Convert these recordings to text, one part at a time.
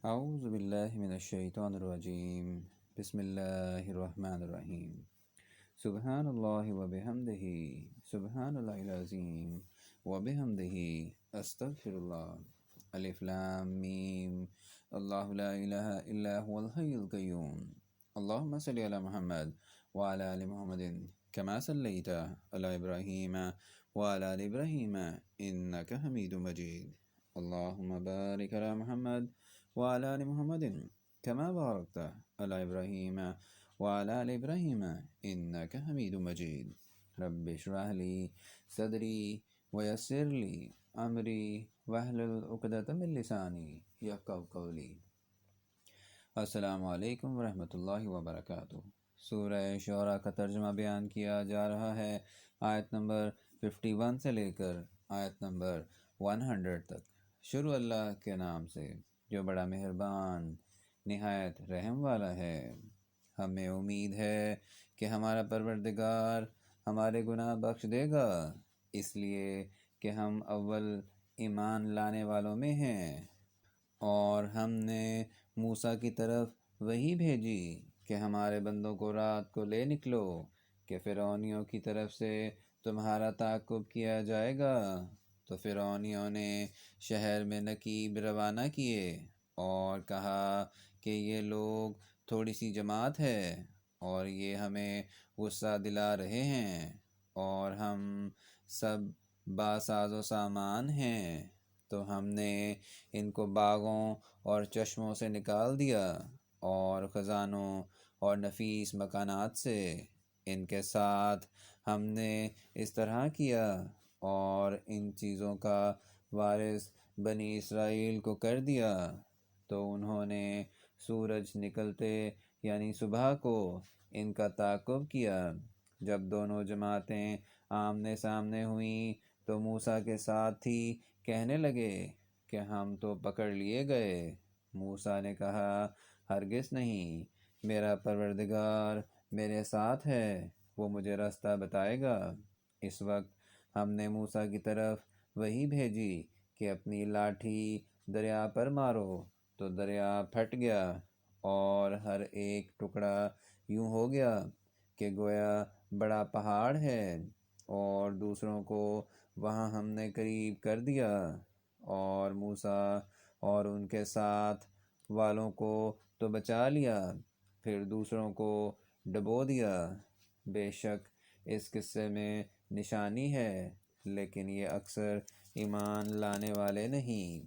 اعوذ باللہ من الشیطان الرجیم بسم اللہ الرحمن الرحیم سبحان اللہ وبحمدہ سبحان اللہ العظیم وبحمدہ استغفر اللہ الف لام میم اللہ لا الہ الا هو الحی القیوم اللہم صلی علی محمد وعلی آل محمد کما صلیت علی ابراہیم وعلی آل ابراہیم انک حمید مجید اللہم بارک علی محمد وعلى آل محمد كما باركت على إبراهيم وعلى آل إبراهيم إنك حميد مجيد رب اشرح لي صدري ويسر لي أمري واحلل عقدة من لساني يفقهوا قولي۔ السلام علیکم ورحمۃ اللہ وبرکاتہ۔ سورہ شعراء کا ترجمہ بیان کیا جا رہا ہے، آیت نمبر 51 سے لے کر آیت نمبر 100 تک۔ شروع اللہ کے نام سے جو بڑا مہربان نہایت رحم والا ہے۔ ہمیں امید ہے کہ ہمارا پروردگار ہمارے گناہ بخش دے گا، اس لیے کہ ہم اول ایمان لانے والوں میں ہیں، اور ہم نے موسیٰ کی طرف وحی بھیجی کہ ہمارے بندوں کو رات کو لے نکلو کہ فرعونیوں کی طرف سے تمہارا تعاقب کیا جائے گا۔ تو فرعونیوں نے شہر میں نقیب روانہ کیے اور کہا کہ یہ لوگ تھوڑی سی جماعت ہے اور یہ ہمیں غصہ دلا رہے ہیں، اور ہم سب باساز و سامان ہیں۔ تو ہم نے ان کو باغوں اور چشموں سے نکال دیا اور خزانوں اور نفیس مکانات سے۔ ان کے ساتھ ہم نے اس طرح کیا، اور ان چیزوں کا وارث بنی اسرائیل کو کر دیا۔ تو انہوں نے سورج نکلتے یعنی صبح کو ان کا تعاقب کیا۔ جب دونوں جماعتیں آمنے سامنے ہوئیں تو موسیٰ کے ساتھی کہنے لگے کہ ہم تو پکڑ لیے گئے۔ موسیٰ نے کہا، ہرگز نہیں، میرا پروردگار میرے ساتھ ہے، وہ مجھے راستہ بتائے گا۔ اس وقت ہم نے موسیٰ کی طرف وحی بھیجی کہ اپنی لاٹھی دریا پر مارو، تو دریا پھٹ گیا اور ہر ایک ٹکڑا یوں ہو گیا کہ گویا بڑا پہاڑ ہے، اور دوسروں کو وہاں ہم نے قریب کر دیا، اور موسیٰ اور ان کے ساتھ والوں کو تو بچا لیا، پھر دوسروں کو ڈبو دیا۔ بے شک اس قصے میں نشانی ہے، لیکن یہ اکثر ایمان لانے والے نہیں۔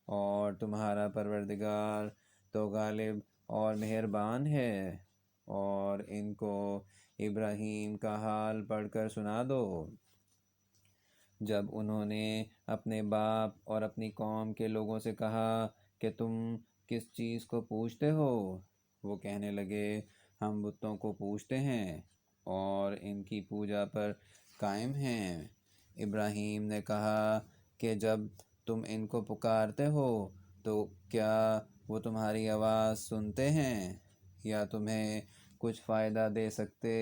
اور تمہارا پروردگار تو غالب اور مہربان ہے۔ اور ان کو ابراہیم کا حال پڑھ کر سنا دو، جب انہوں نے اپنے باپ اور اپنی قوم کے لوگوں سے کہا کہ تم کس چیز کو پوجتے ہو؟ وہ کہنے لگے، ہم بتوں کو پوجتے ہیں اور ان کی پوجا پر قائم ہیں۔ ابراہیم نے کہا کہ جب تم ان کو پکارتے ہو تو کیا وہ تمہاری آواز سنتے ہیں، یا تمہیں کچھ فائدہ دے سکتے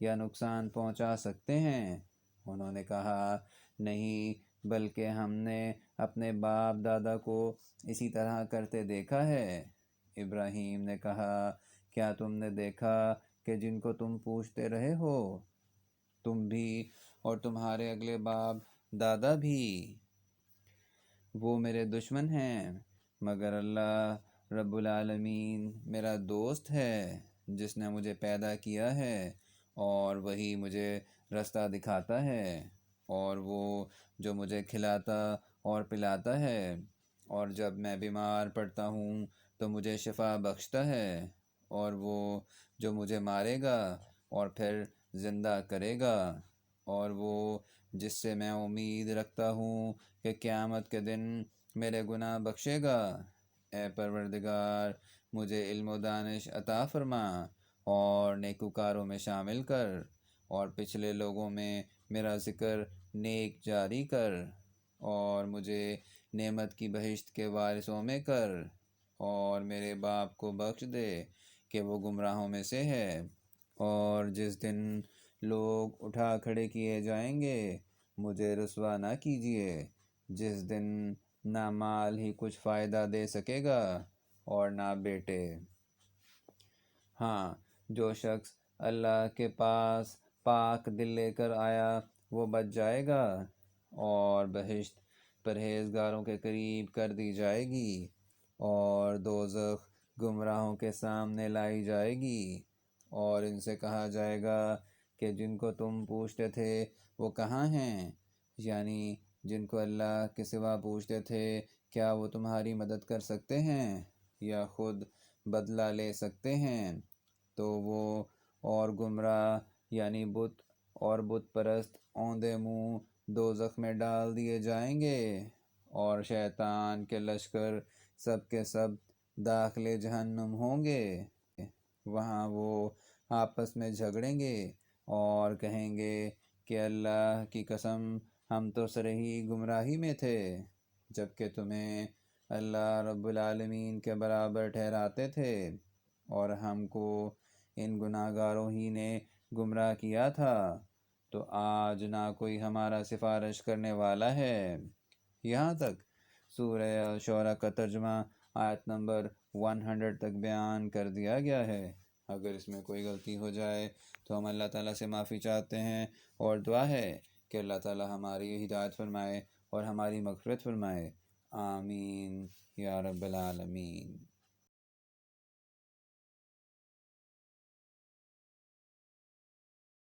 یا نقصان پہنچا سکتے ہیں؟ انہوں نے کہا، نہیں، بلکہ ہم نے اپنے باپ دادا کو اسی طرح کرتے دیکھا ہے۔ ابراہیم نے کہا، کیا تم نے دیکھا کہ جن کو تم پوجتے رہے ہو، تم بھی اور تمہارے اگلے باپ دادا بھی، وہ میرے دشمن ہیں، مگر اللہ رب العالمین میرا دوست ہے، جس نے مجھے پیدا کیا ہے، اور وہی مجھے رستہ دکھاتا ہے، اور وہ جو مجھے کھلاتا اور پلاتا ہے، اور جب میں بیمار پڑتا ہوں تو مجھے شفا بخشتا ہے، اور وہ جو مجھے مارے گا اور پھر زندہ کرے گا، اور وہ جس سے میں امید رکھتا ہوں کہ قیامت کے دن میرے گناہ بخشے گا۔ اے پروردگار، مجھے علم و دانش عطا فرما اور نیکوکاروں میں شامل کر، اور پچھلے لوگوں میں میرا ذکر نیک جاری کر، اور مجھے نعمت کی بہشت کے وارثوں میں کر، اور میرے باپ کو بخش دے کہ وہ گمراہوں میں سے ہے۔ اور جس دن لوگ اٹھا کھڑے کیے جائیں گے مجھے رسوا نہ کیجیے، جس دن نہ مال ہی کچھ فائدہ دے سکے گا اور نہ بیٹے۔ ہاں، جو شخص اللہ کے پاس پاک دل لے کر آیا وہ بچ جائے گا، اور بہشت پرہیزگاروں کے قریب کر دی جائے گی، اور دوزخ گمراہوں کے سامنے لائی جائے گی، اور ان سے کہا جائے گا کہ جن کو تم پوچھتے تھے وہ کہاں ہیں؟ یعنی جن کو اللہ کے سوا پوچھتے تھے کیا وہ تمہاری مدد کر سکتے ہیں یا خود بدلہ لے سکتے ہیں؟ تو وہ اور گمراہ یعنی بت پرست اوندے منہ دوزخ میں ڈال دیے جائیں گے، اور شیطان کے لشکر سب کے سب داخل جہنم ہوں گے۔ وہاں وہ آپس میں جھگڑیں گے اور کہیں گے کہ اللہ کی قسم ہم تو سرہی گمراہی میں تھے، جبکہ تمہیں اللہ رب العالمین کے برابر ٹھہراتے تھے، اور ہم کو ان گناہ گاروں ہی نے گمراہ کیا تھا، تو آج نہ کوئی ہمارا سفارش کرنے والا ہے۔ یہاں تک سورہ شعراء کا ترجمہ آیت نمبر 100 تک بیان کر دیا گیا ہے۔ اگر اس میں کوئی غلطی ہو جائے تو ہم اللہ تعالیٰ سے معافی چاہتے ہیں، اور دعا ہے کہ اللہ تعالیٰ ہماری ہدایت فرمائے اور ہماری مغفرت فرمائے۔ آمین یا رب العالمین۔